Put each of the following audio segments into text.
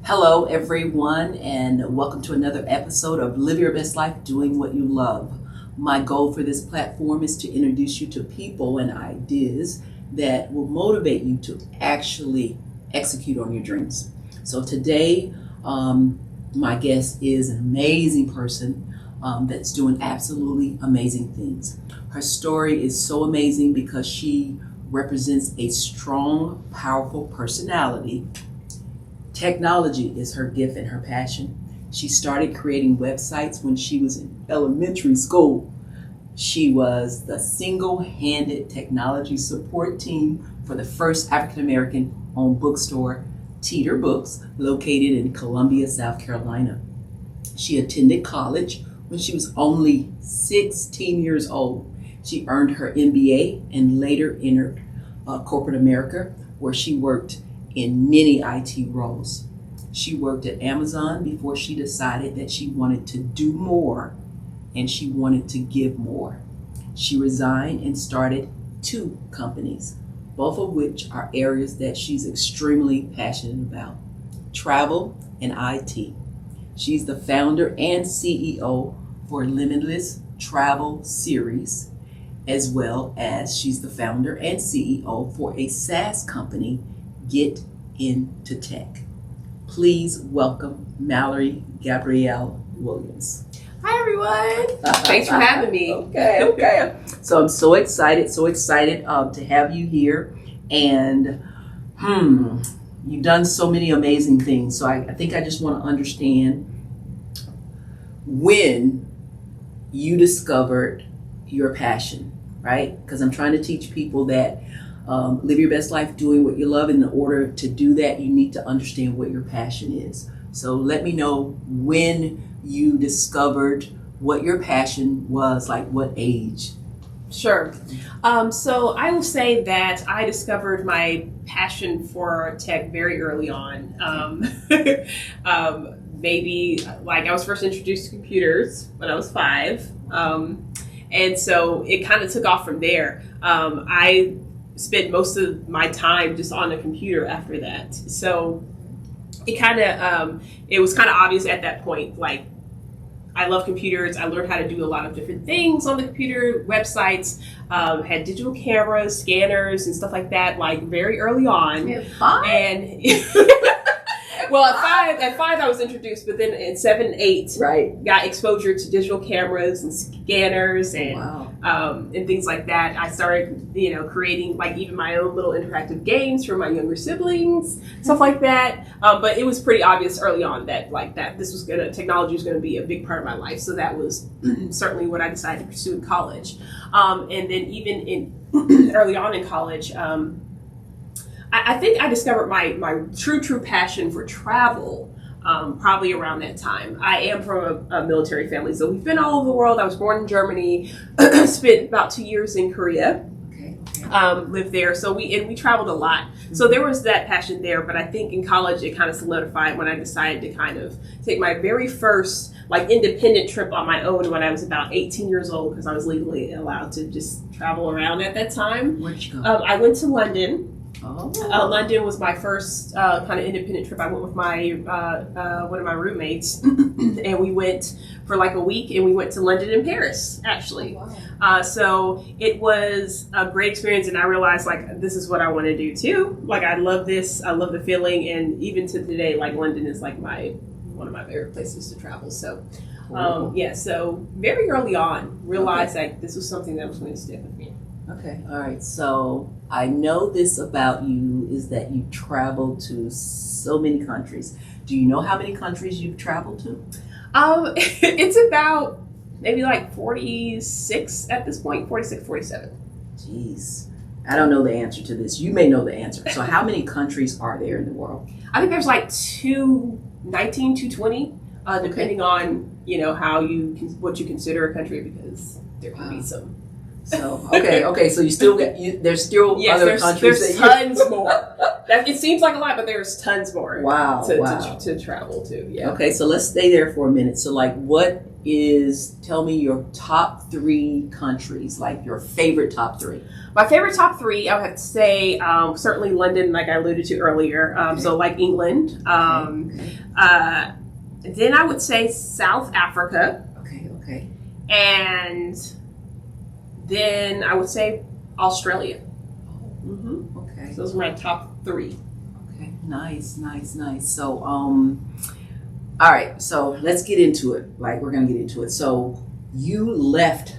Hello, everyone, and welcome to another episode of Live Your Best Life Doing What You Love. My goal for this platform is to introduce you to people and ideas that will motivate you to actually execute on your dreams. So today, my guest is an amazing person that's doing absolutely amazing things. Her story is so amazing because she represents a strong, powerful personality. Technology is her gift and her passion. She started creating websites when she was in elementary school. She was the single-handed technology support team for the first African-American owned bookstore, Teeter Books, located in Columbia, South Carolina. She attended college when she was only 16 years old. She earned her MBA and later entered corporate America, where she worked in many IT roles. She worked at Amazon before she decided that she wanted to do more and she wanted to give more. She resigned and started 2 companies, both of which are areas that she's extremely passionate about: travel and IT. She's the founder and CEO for Limitless travel series, as well as she's the founder and CEO for a SaaS company, Get Into Tech. Please welcome Mallory Gabrielle Williams. Hi everyone. Thanks for having me. Okay. So I'm so excited to have you here. And you've done so many amazing things. So I think I just want to understand when you discovered your passion, right? Because I'm trying to teach people that live your best life doing what you love. And in order to do that, you need to understand what your passion is. So let me know when you discovered what your passion was, like what age. Sure. So I will say that I discovered my passion for tech very early on. Maybe like I was first introduced to computers when I was 5. And so it kind of took off from there. I spent most of my time just on the computer after that. So it was kind of obvious at that point, like I love computers. I learned how to do a lot of different things on the computer, websites, had digital cameras, scanners, and stuff like that, like very early on. At 5? And well, at five I was introduced, but then in 7 and 8, right, got exposure to digital cameras and scanners and and things like that. I started, creating like even my own little interactive games for my younger siblings, stuff like that. But it was pretty obvious early on that technology was gonna be a big part of my life. So that was certainly what I decided to pursue in college. And then even in early on in college, I think I discovered my true passion for travel probably around that time. I am from a military family, so we've been all over the world. I was born in Germany, spent about 2 years in Korea, lived there. So we traveled a lot. So there was that passion there, but I think in college it kind of solidified when I decided to kind of take my very first like independent trip on my own when I was about 18 years old, because I was legally allowed to just travel around at that time. Where'd you go? I went to London. Oh. London was my first kind of independent trip. I went with my one of my roommates, and we went for like a week, and we went to London and Paris, actually. Oh, wow. So it was a great experience, and I realized like this is what I want to do too. Like I love this, I love the feeling, and even to today, like London is like one of my favorite places to travel. So so very early on, realized that this was something that was going to stick with me. Okay, all right. So I know this about you is that you traveled to so many countries. Do you know how many countries you've traveled to? It's about maybe like 46 at this point, 46, 47. Jeez. I don't know the answer to this. You may know the answer. So how many countries are there in the world? I think there's like 219, 220, depending on, what you consider a country, because there can be some. So, okay. So you still there's still other countries. There's tons more. It seems like a lot, but there's tons more. Wow. To travel to. Yeah. Okay, so let's stay there for a minute. So like, tell me your top 3 countries, like your favorite top 3. My favorite top 3, I would have to say, certainly London, like I alluded to earlier. So like England. Then I would say South Africa. Okay. And then I would say Australia. Okay. So those are my top 3. Okay. Nice. So, all right. So let's get into it. Like, we're going to get into it. So you left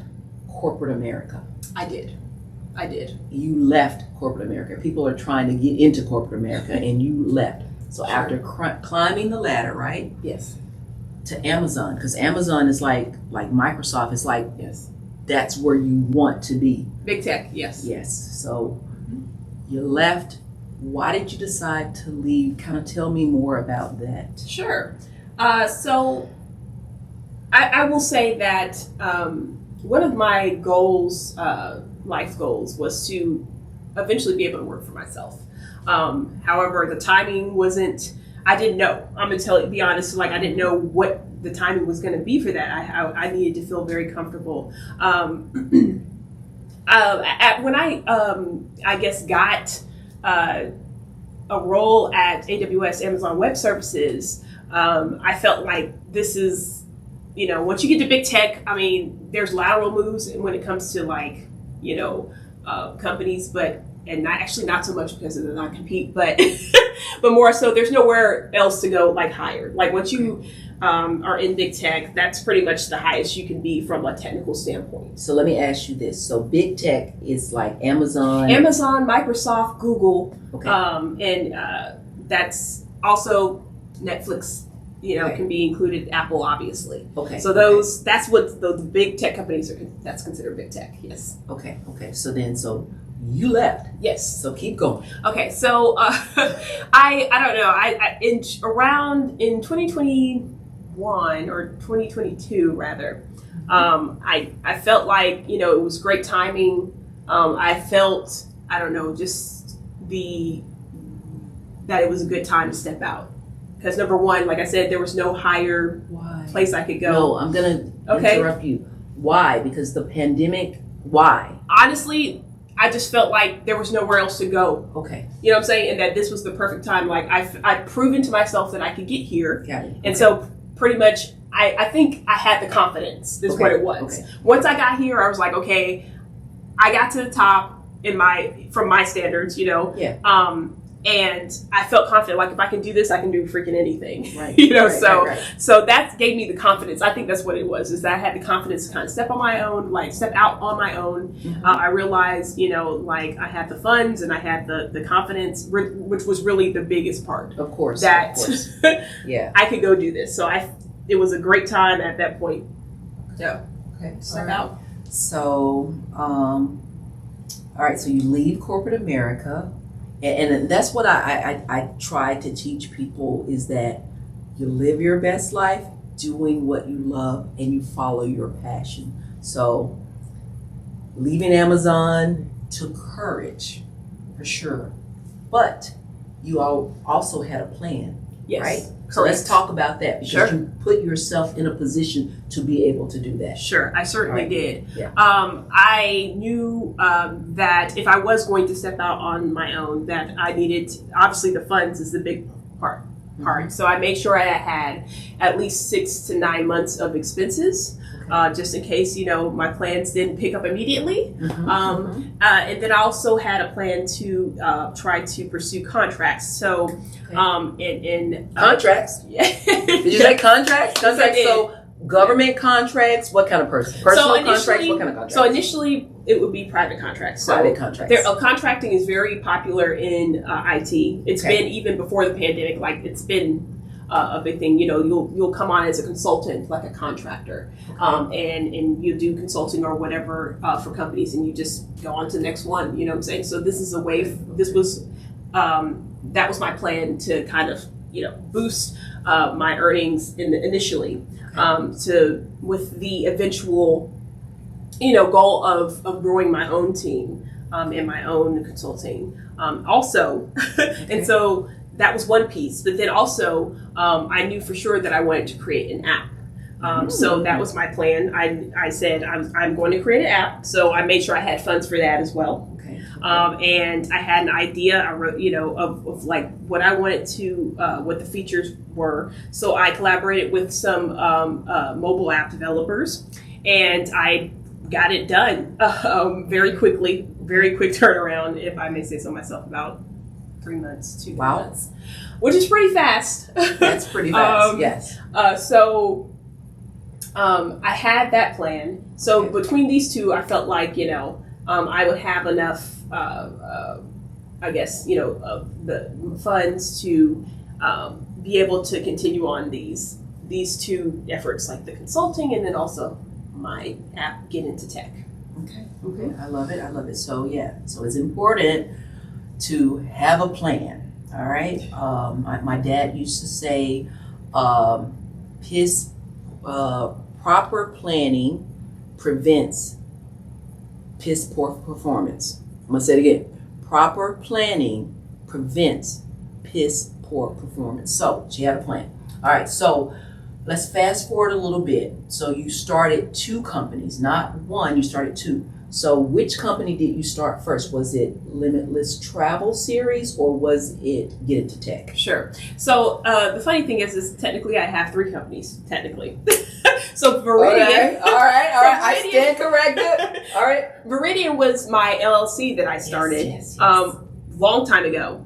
corporate America. I did. You left corporate America. People are trying to get into corporate America and you left. So after climbing the ladder, right? Yes. To Amazon, because Amazon is like Microsoft. It's like, yes, that's where you want to be. Big tech, yes. Yes. So you left. Why did you decide to leave? Kind of tell me more about that. Sure. So I will say that one of my goals, life goals, was to eventually be able to work for myself. However, the timing wasn't. I didn't know. I'm gonna be honest. Like, I didn't know what the timing was going to be for that. I needed to feel very comfortable. When I guess got a role at AWS, Amazon Web Services, I felt like this is, once you get to big tech, I mean, there's lateral moves when it comes to companies, and not so much because of the non-compete, but but more so there's nowhere else to go higher. Like, once you are in big tech, that's pretty much the highest you can be from a technical standpoint. So let me ask you this. So big tech is like Amazon, Microsoft, Google, okay. And that's also Netflix, can be included, Apple, obviously. Okay. So that's what the big tech companies that's considered big tech, yes. Okay. So you left. Yes. So keep going. Okay. So I don't know. In 2021 or 2022 rather, I felt like it was great timing. I felt, I don't know, just that it was a good time to step out, because number one, like I said, there was no higher place I could go. No, I'm gonna interrupt you. Why? Because the pandemic. Why? Honestly, I just felt like there was nowhere else to go. Okay. You know what I'm saying? And that this was the perfect time. Like, I've proven to myself that I could get here. Got it. And so pretty much I think I had the confidence is what it was. Okay. Once I got here, I was like, okay, I got to the top from my standards, Yeah. And I felt confident, like, if I can do this, I can do freaking anything. Right. Right. So that gave me the confidence. I think that's what it was, is that I had the confidence to kind of step out on my own. Mm-hmm. I realized, I had the funds and I had the confidence, which was really the biggest part. Of course. That yeah, I could go do this. So it was a great time at that point. Yeah. Okay. Step out. So, all right. So you leave corporate America. And that's what I try to teach people, is that you live your best life doing what you love and you follow your passion. So leaving Amazon took courage, for sure. But you also had a plan, yes, right? Correct. So let's talk about that, because sure. you put yourself in a position to be able to do that. Sure, I certainly did. Yeah. I knew that if I was going to step out on my own, that I needed, obviously the funds is the big part. Mm-hmm. So I made sure I had at least 6 to 9 months of expenses, just in case, my plans didn't pick up immediately. Mm-hmm. And then I also had a plan to try to pursue contracts. So in contracts? Yeah. Did you say contracts? Yes, I did. So government contracts, what kind of personal contracts, what kind of contracts? So initially, it would be private contracts. Private contracts. Contracting is very popular in IT. It's been even before the pandemic. Like, it's been a big thing. You'll come on as a consultant, like a contractor, and you do consulting or whatever for companies, and you just go on to the next one. You know what I'm saying? So this is a way. That was my plan to kind of boost my earnings initially, with the eventual goal of growing my own team. in my own consulting. Also, and so that was one piece. But then also, I knew for sure that I wanted to create an app. So that was my plan. I said I'm going to create an app. So I made sure I had funds for that as well. Okay. And I had an idea, I wrote, of like what I wanted to, what the features were. So I collaborated with some mobile app developers, and I got it done very quickly, very quick turnaround, if I may say so myself, about 3 months, 2 months, which is pretty fast. That's pretty fast, yes. So I had that plan. So between these two, I felt like, I would have enough, I guess, the funds to be able to continue on these two efforts, like the consulting and then also my app, get into tech. Okay. I love it. So it's important to have a plan. All right. My dad used to say, proper planning prevents piss poor performance. I'm gonna say it again. Proper planning prevents piss poor performance. So she had a plan. All right. So let's fast forward a little bit. So you started 2 companies, not one. You started 2. So which company did you start first? Was it Limitless Travel Series or was it Get Into Tech? Sure. So the funny thing is technically I have 3 companies, technically. So Viridian. Okay. All right. I stand corrected. All right. Viridian was my LLC that I started Yes. long time ago,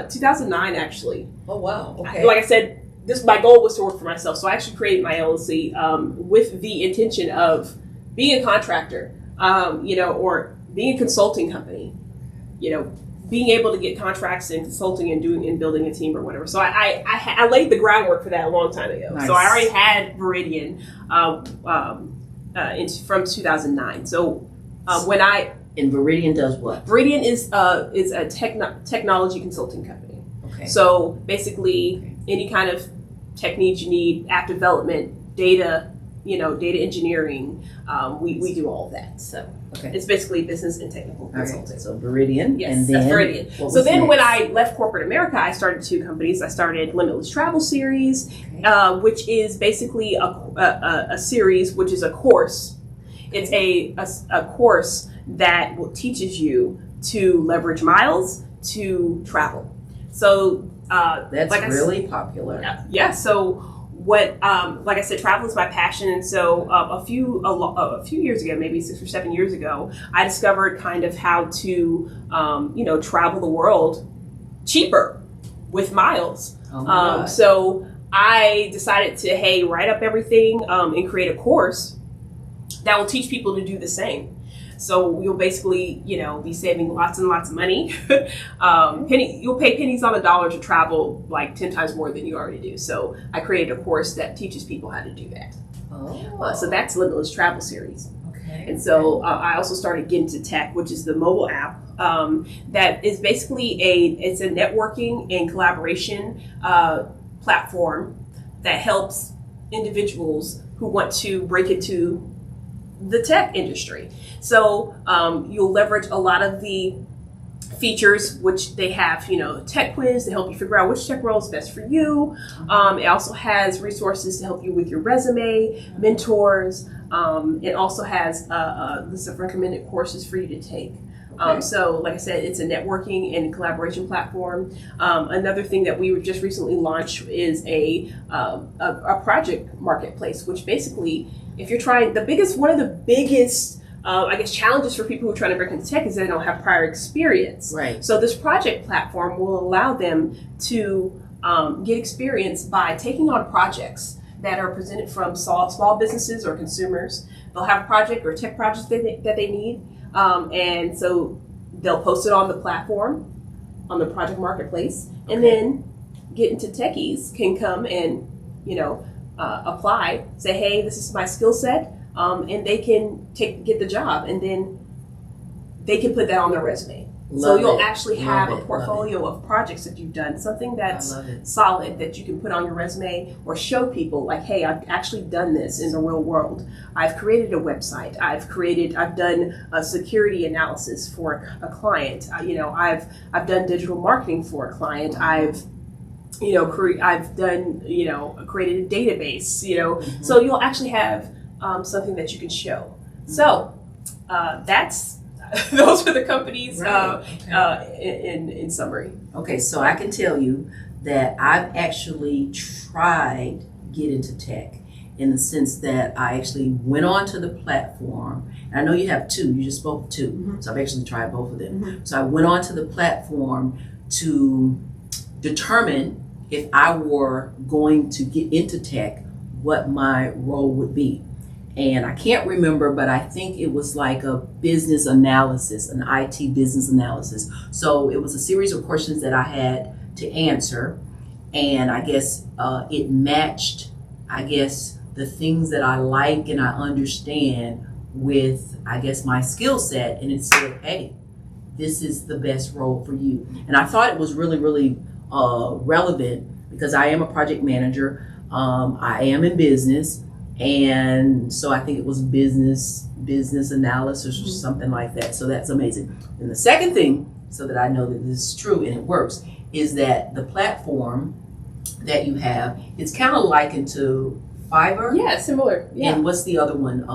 2009 actually. Oh, wow. Okay. Like I said, my goal was to work for myself. So I actually created my LLC with the intention of being a contractor. Or being a consulting company, being able to get contracts and consulting and building a team or whatever. So I laid the groundwork for that a long time ago. Nice. So I already had Viridian from 2009. So and Viridian does what? Viridian is a technology consulting company. Okay. So basically any kind of techniques you need, app development, data engineering, we do all of that. So it's basically business and technical consulting. So Viridian. Yes, and then that's Viridian. So then when I left corporate America, I started 2 companies. I started Limitless Travel Series, which is basically a series, which is a course. It's a course that teaches you to leverage miles to travel. So that's like really popular. Yeah. So what, like I said, travel is my passion, and so a few years ago, maybe 6 or 7 years ago, I discovered kind of how to, travel the world cheaper with miles. So I decided to write up everything and create a course that will teach people to do the same. So you'll basically, be saving lots and lots of money. You'll pay pennies on the dollar to travel like 10 times more than you already do. So I created a course that teaches people how to do that. So that's Limitless Travel Series. Okay. And so I also started Get Into Tech, which is the mobile app that is basically it's a networking and collaboration platform that helps individuals who want to break into the tech industry. So you'll leverage a lot of the features which they have, tech quiz to help you figure out which tech role is best for you. It also has resources to help you with your resume, mentors. It also has a list of recommended courses for you to take. So like I said, it's a networking and collaboration platform. Another thing that we just recently launched is a project marketplace, which basically, if you're trying, one of the biggest challenges for people who are trying to break into tech is they don't have prior experience. Right. So this project platform will allow them to get experience by taking on projects that are presented from small businesses or consumers. They'll have a project or tech projects that they need. And so they'll post it on the platform, on the project marketplace, and then Get Into Techies can come and, apply, say, hey, this is my skill set, and they can get the job, and then they can put that on their resume. So you'll actually have a portfolio of projects that you've done, something that's solid that you can put on your resume or show people like, hey, I've actually done this in the real world. I've created a website. I've done a security analysis for a client. I've done digital marketing for a client. I've done, created a database, so you'll actually have something that you can show. So that's those are the companies in summary. Okay, so I can tell you that I've actually tried get into tech in the sense that I actually went onto the platform. And I know you have two, you just spoke two, so I've actually tried both of them. So I went onto the platform to determine if I were going to get into tech, what my role would be. And I can't remember, but I think it was like a business analysis, an IT business analysis. So it was a series of questions that I had to answer. And I guess it matched, the things that I like and I understand with, my skill set. And it said, hey, this is the best role for you. And I thought it was really, really relevant because I am a project manager. I am in business. And so I think it was business analysis or something like that. So that's amazing. And the second thing, so that I know that this is true and it works, is that the platform that you have, it's kind of likened to Fiverr. Yeah, similar. Yeah. And what's the other one?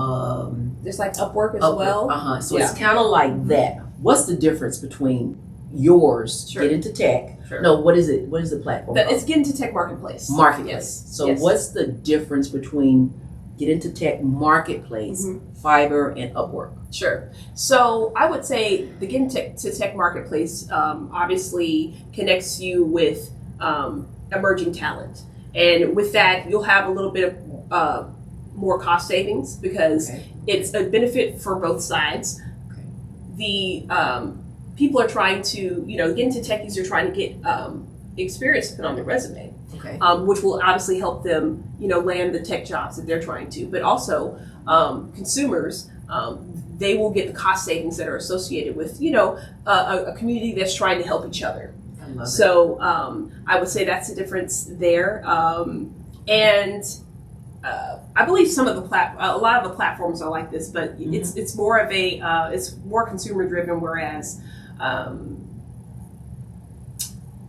There's like Upwork as well. So it's kind of like that. What's the difference between yours, Get Into Tech? Sure. No, what is it? What is the platform? It's Get Into Tech Marketplace. Yes. So what's the difference between Get Into Tech Marketplace, Fiverr, and Upwork? Sure. So I would say the Get Into Tech Marketplace obviously connects you with emerging talent. And with that, you'll have a little bit of more cost savings because it's a benefit for both sides. The people are trying to, get into techies are trying to get experience to put on their resume. Which will obviously help them, land the tech jobs that they're trying to. But also, consumers, they will get the cost savings that are associated with, a community that's trying to help each other. So I would say that's the difference there. And I believe some of a lot of the platforms are like this, but it's more of it's more consumer driven, whereas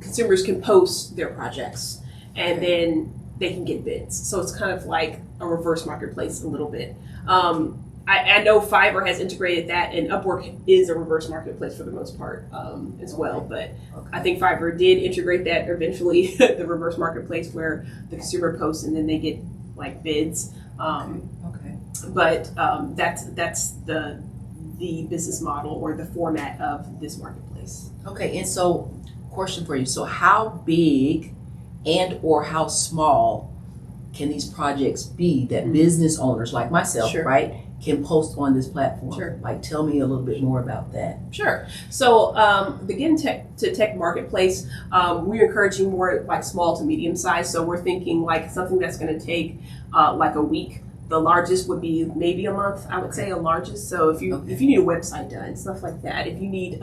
consumers can post their projects. And then they can get bids. So it's kind of like a reverse marketplace a little bit. I know Fiverr has integrated that, and Upwork is a reverse marketplace for the most part as well. But I think Fiverr did integrate that eventually, the reverse marketplace where the consumer posts and then they get like bids. But that's the business model or the format of this marketplace. Okay, and so question for you. So how big and or how small can these projects be that business owners like myself, can post on this platform? Like, tell me a little bit more about that. Sure. So the Get Into Tech Marketplace, we're encouraging more like small to medium size. So we're thinking like something that's going to take like a week. The largest would be maybe a month, I would say, a largest. So if you need a website done, stuff like that. If you need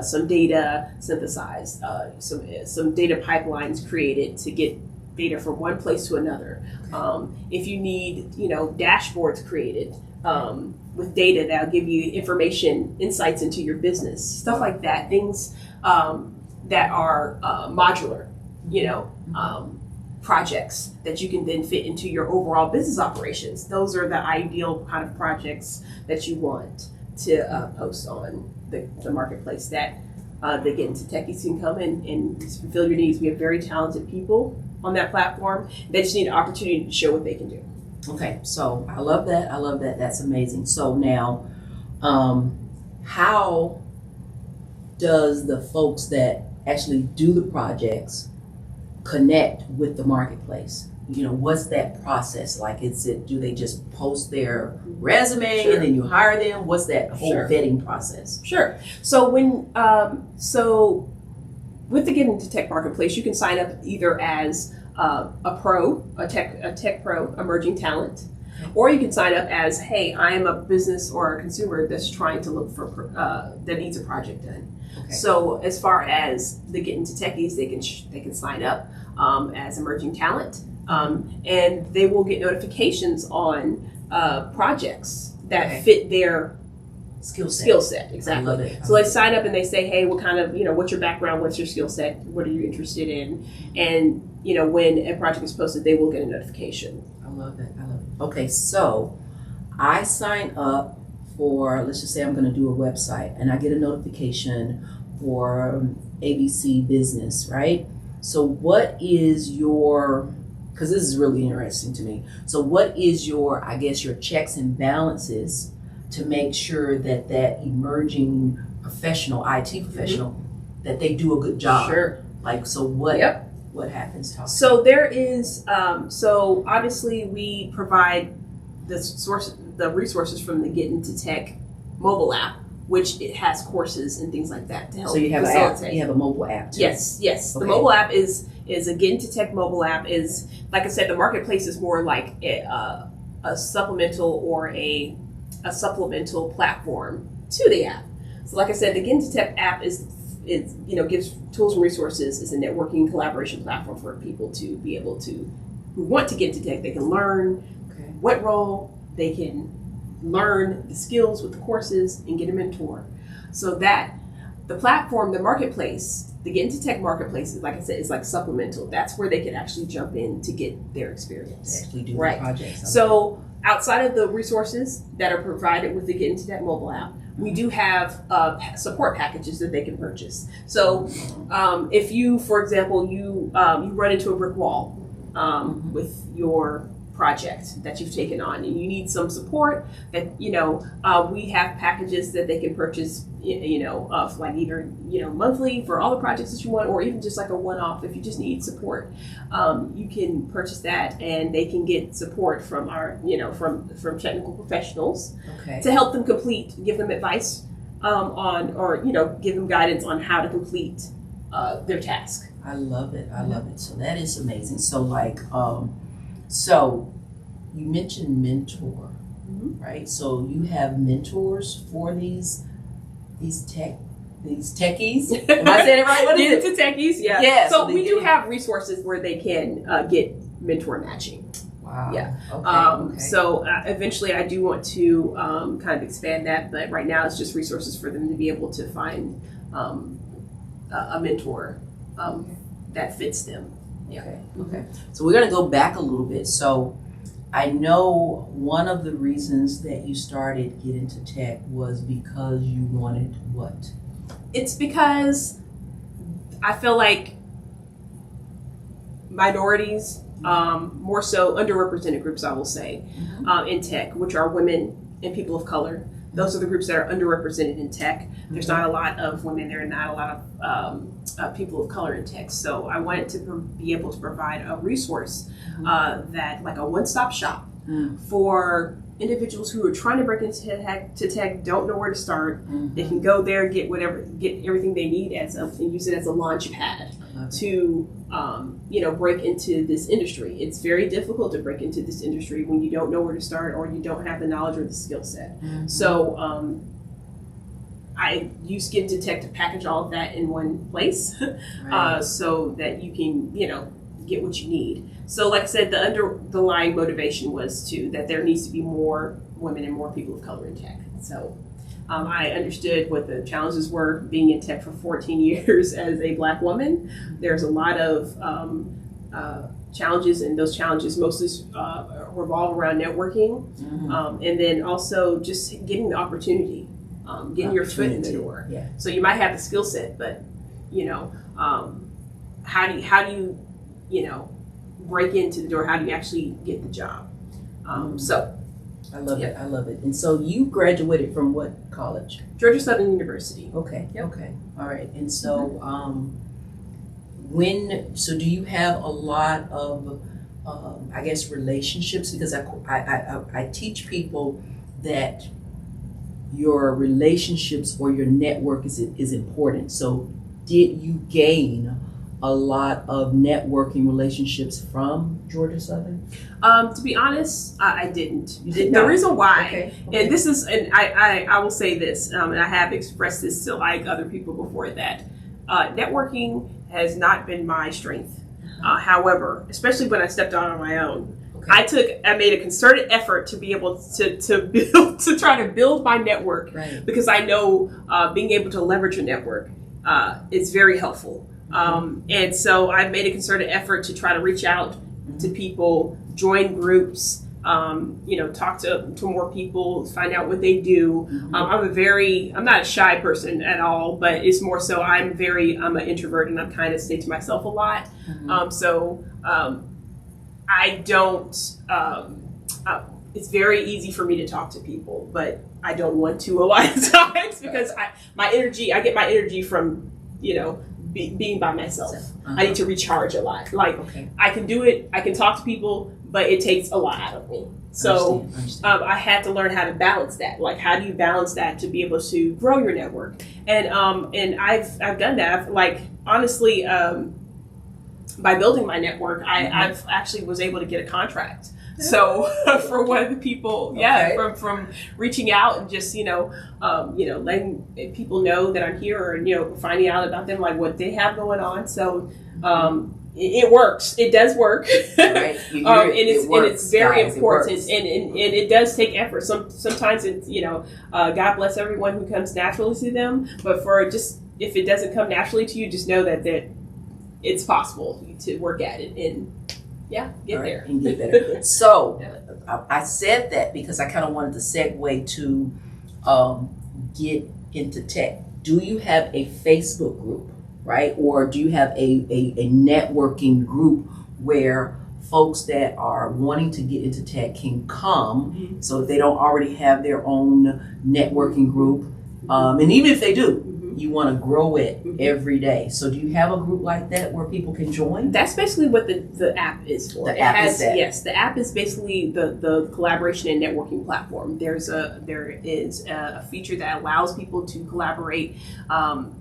some data synthesized, some data pipelines created to get data from one place to another. If you need dashboards created with data that'll give you information, insights into your business, stuff like that. Things that are modular, projects that you can then fit into your overall business operations. Those are the ideal kind of projects that you want to post on the marketplace that they Get Into Techies can come and fulfill your needs. We have very talented people on that platform. They just need an opportunity to show what they can do. Okay, so I love that. That's amazing. So now, how does the folks that actually do the projects connect with the marketplace? What's that process like? Do they just post their resume and then you hire them? What's that whole vetting process? Sure. So with the Get Into Tech Marketplace, you can sign up either as a tech pro, emerging talent, Or you can sign up as, hey, I am a business or a consumer that's trying to look for, that needs a project done. Okay. So as far as the Get Into Techies, they can sign up as emerging talent, and they will get notifications on projects that fit their skill set. Exactly. I love it. So they sign up and they say, hey, what kind of, what's your background? What's your skill set? What are you interested in? And, when a project is posted, they will get a notification. I love it. Okay, so I sign up for, let's just say I'm going to do a website, and I get a notification for ABC Business, right? So what is your, because this is really interesting to me. So what is your, I guess, your checks and balances to make sure that emerging professional, IT professional, that they do a good job? Sure. Like, so what? Yep. What happens? So there is, so obviously we provide the resources from the Get Into Tech mobile app, which it has courses and things like that to help. So you have facilitate. An app. You have a mobile app too. Yes. Okay. The mobile app is a Get Into Tech mobile app. Is, like I said, the marketplace is more like a supplemental or a supplemental platform to the app. So like I said, the Get Into Tech app gives tools and resources. Is a networking collaboration platform for people to be able to, who want to get into tech, they can learn what role, they can learn the skills with the courses and get a mentor. So that the platform, the marketplace, the Get Into Tech marketplace, like I said, is like supplemental. That's where they can actually jump in to get their experience. They actually do the projects. So outside of the resources that are provided with the Get Into Tech mobile app, we do have support packages that they can purchase. So if you, for example, you run into a brick wall with your project that you've taken on and you need some support, that we have packages that they can purchase of like either monthly for all the projects that you want, or even just like a one-off if you just need support. You can purchase that and they can get support from our from technical professionals to help them complete, give them advice on, or give them guidance on how to complete their task. I love it. So that is amazing. So like so you mentioned mentor, right? So you have mentors for these techies. Am I saying it right? What is it? Techies, yeah. Yeah. So we do have resources where they can get mentor matching. Wow. Yeah. Okay. So eventually I do want to kind of expand that, but right now it's just resources for them to be able to find a mentor that fits them. Yeah. Okay. So we're going to go back a little bit. So I know one of the reasons that you started Get Into Tech was because you wanted what? It's because I feel like minorities, more so underrepresented groups, I will say, in tech, which are women and people of color. Those are the groups that are underrepresented in tech. There's not a lot of women. There are not a lot of people of color in tech. So I wanted to be able to provide a resource that, like a one-stop shop for individuals who are trying to break into tech, don't know where to start. They can go there, get everything they need and use it as a launch pad to break into this industry. It's very difficult to break into this industry when you don't know where to start or you don't have the knowledge or the skill set. So I use Get Into Tech to package all of that in one place, so that you can get what you need. So like I said, the underlying motivation was that there needs to be more women and more people of color in tech. So I understood what the challenges were being in tech for 14 years as a Black woman. There's a lot of challenges, and those challenges mostly revolve around networking, and then also just getting the opportunity, getting your foot in the door. Yeah. So you might have the skill set, but how do you break into the door? How do you actually get the job? So I love it. I love it. And so you graduated from what college? Georgia Southern University. Okay. Yep. Okay. All right. And so so do you have a lot of I guess relationships? Because I teach people that your relationships or your network is important. So did you gain a lot of networking relationships from Georgia Southern? To be honest, I didn't. You did not? The reason why, Okay. and this is, and I will say this, and I have expressed this to like other people before that, networking has not been my strength. However, especially when I stepped out on my own, I made a concerted effort to be able to try to build my network, Right. because I know being able to leverage a network is very helpful. And so I made a concerted effort to try to reach out to people, join groups, talk to more people, find out what they do. I'm not a shy person at all, but it's more so I'm an introvert, and I kind of stay to myself a lot. I don't, it's very easy for me to talk to people, but I don't want to a lot of times because I get my energy from, being by myself. I need to recharge a lot. I can do it, I can talk to people, but it takes a lot out of me. So Understand. I had to learn how to balance that. Like, how do you balance that to be able to grow your network? And I've done that. Honestly, by building my network, I've actually was able to get a contract. So for one of the people, from reaching out and just letting people know that I'm here, or finding out about them, like what they have going on. So it works. It does work. Right. It's very guys, important, and it does take effort. Sometimes it's God bless everyone who comes naturally to them, but if it doesn't come naturally to you, just know that it's possible to work at it and get there and get better. So I said that because I kind of wanted to segue to get into tech. Do you have a Facebook group, right? Or do you have a networking group where folks that are wanting to get into tech can come? So if they don't already have their own networking group, and even if they do, you want to grow it every day. So do you have a group like that where people can join? That's basically what the app is for. The app is that. Yes, the app is basically the collaboration and networking platform. There is a feature that allows people to collaborate and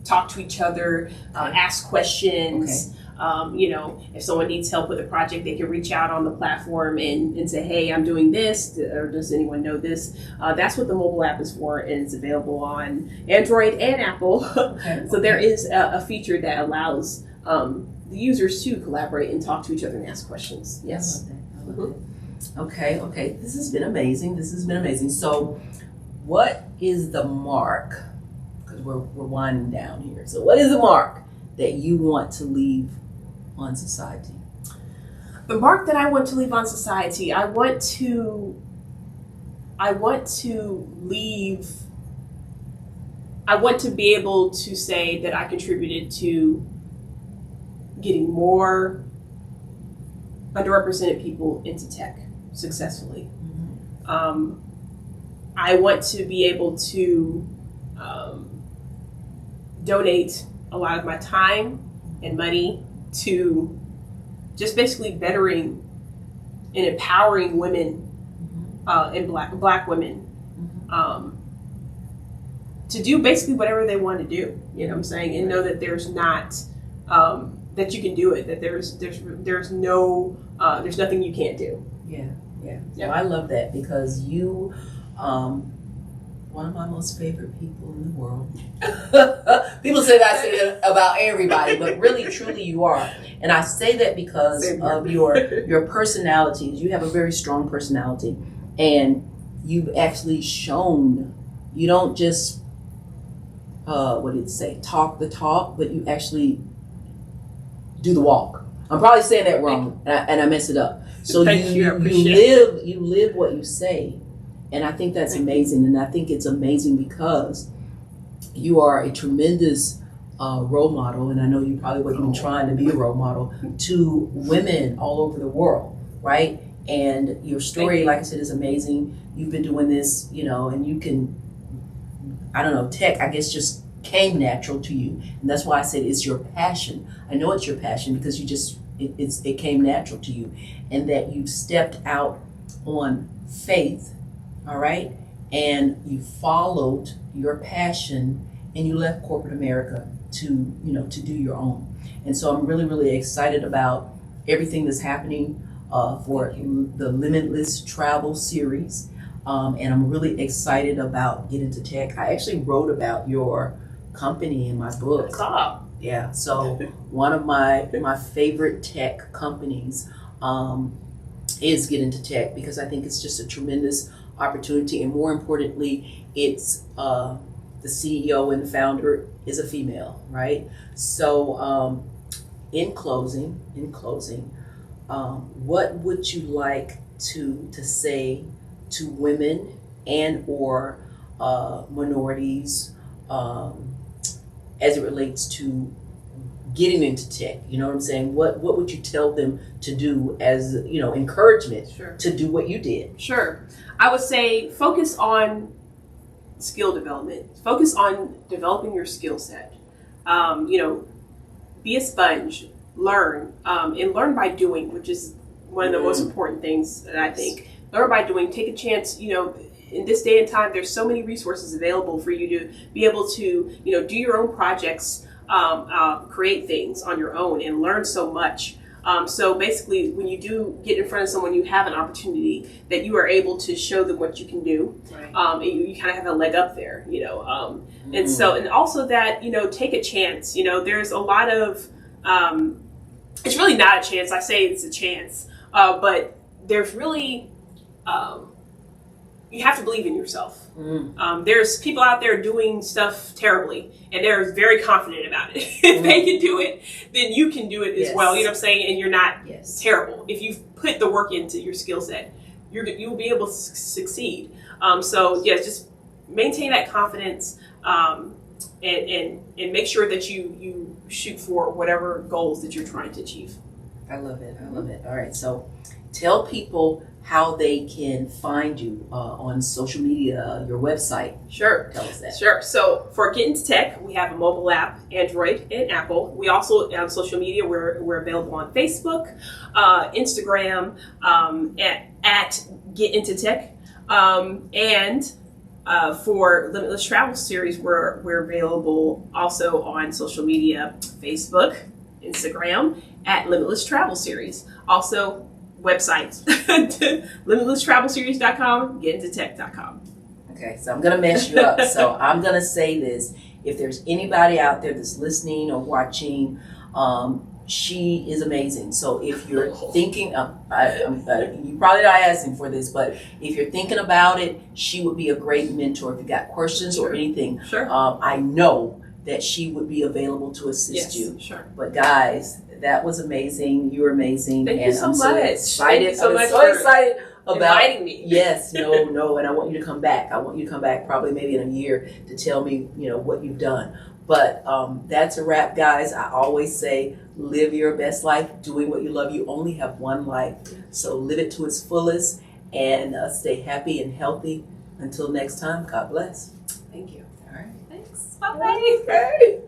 talk to each other, ask questions. If someone needs help with a project, they can reach out on the platform and say, hey, I'm doing this, or does anyone know this? That's what the mobile app is for, and it's available on Android and Apple. So there is a feature that allows the users to collaborate and talk to each other and ask questions. Yes. I love that. Okay. This has been amazing. So what is the mark, because we're winding down here. So what is the mark that you want to leave on society? The mark that I want to leave on society, I want to be able to say that I contributed to getting more underrepresented people into tech successfully. I want to be able to donate a lot of my time and money to just basically bettering and empowering women and black women to do basically whatever they want to do. You know what I'm saying? And know that there's not that you can do it. That there's nothing you can't do. Yeah. Well, I love that because you one of my most favorite people in the world. People say that I say that about everybody, but really, truly, you are. And I say that because of your personalities. You have a very strong personality, and you've actually shown you don't just talk the talk, but you actually do the walk. I'm probably saying that wrong, and I mess it up. So you live what you say. And I think that's amazing. And I think it's amazing because you are a tremendous role model. And I know you probably weren't even trying to be a role model to women all over the world, right? And your story, like I said, is amazing. You've been doing this, and you can, tech, I guess, just came natural to you. And that's why I said it's your passion. I know it's your passion because it came natural to you. And that you've stepped out on faith. All right. And you followed your passion and you left corporate America to do your own. And so I'm really, really excited about everything that's happening for the Limitless travel series. And I'm really excited about Get Into Tech. I actually wrote about your company in my book. Yeah, so one of my favorite tech companies is Get Into Tech, because I think it's just a tremendous opportunity, and more importantly, it's the CEO and the founder is a female, right? So in closing, what would you like to say to women and or minorities as it relates to getting into tech? You know what I'm saying? What would you tell them to do as encouragement to do what you did? Sure. I would say focus on skill development. Focus on developing your skill set. Be a sponge. Learn and learn by doing, which is one of the most important things that I think. Learn by doing. Take a chance. In this day and time, there's so many resources available for you to be able to do your own projects, create things on your own, and learn so much. So basically, when you do get in front of someone, you have an opportunity that you are able to show them what you can do. Right. And you kind of have a leg up there, and also that, take a chance. There's a lot of, it's really not a chance. I say it's a chance, but there's really, you have to believe in yourself. There's people out there doing stuff terribly, and they're very confident about it. If they can do it, then you can do it as well. You know what I'm saying? And you're not terrible. If you've put the work into your skill set, you'll be able to succeed. Just maintain that confidence, and make sure that you shoot for whatever goals that you're trying to achieve. I love it. All right, so tell people how they can find you on social media, your website. Sure. Tell us that. Sure. So for Get Into Tech, we have a mobile app, Android and Apple. We also, on social media, we're available on Facebook, Instagram, at Get Into Tech. And for Limitless Travel Series, we're available also on social media, Facebook, Instagram, at Limitless Travel Series. Also, websites, limitlesstravelseries.com, getintotech.com. Okay, so I'm going to mess you up. So I'm going to say this. If there's anybody out there that's listening or watching, she is amazing. So if you're thinking, you probably not asking for this, but if you're thinking about it, she would be a great mentor. If you got questions or anything, I know that she would be available to assist you. Sure. But guys, that was amazing. You were amazing. Thank you so much. So excited. Thank you so much excited about inviting me. Yes, no, and I want you to come back. I want you to come back probably maybe in a year to tell me, what you've done. But that's a wrap, guys. I always say, live your best life doing what you love. You only have one life, so live it to its fullest and stay happy and healthy. Until next time, God bless. Thank you. All right. Thanks. Bye. Okay.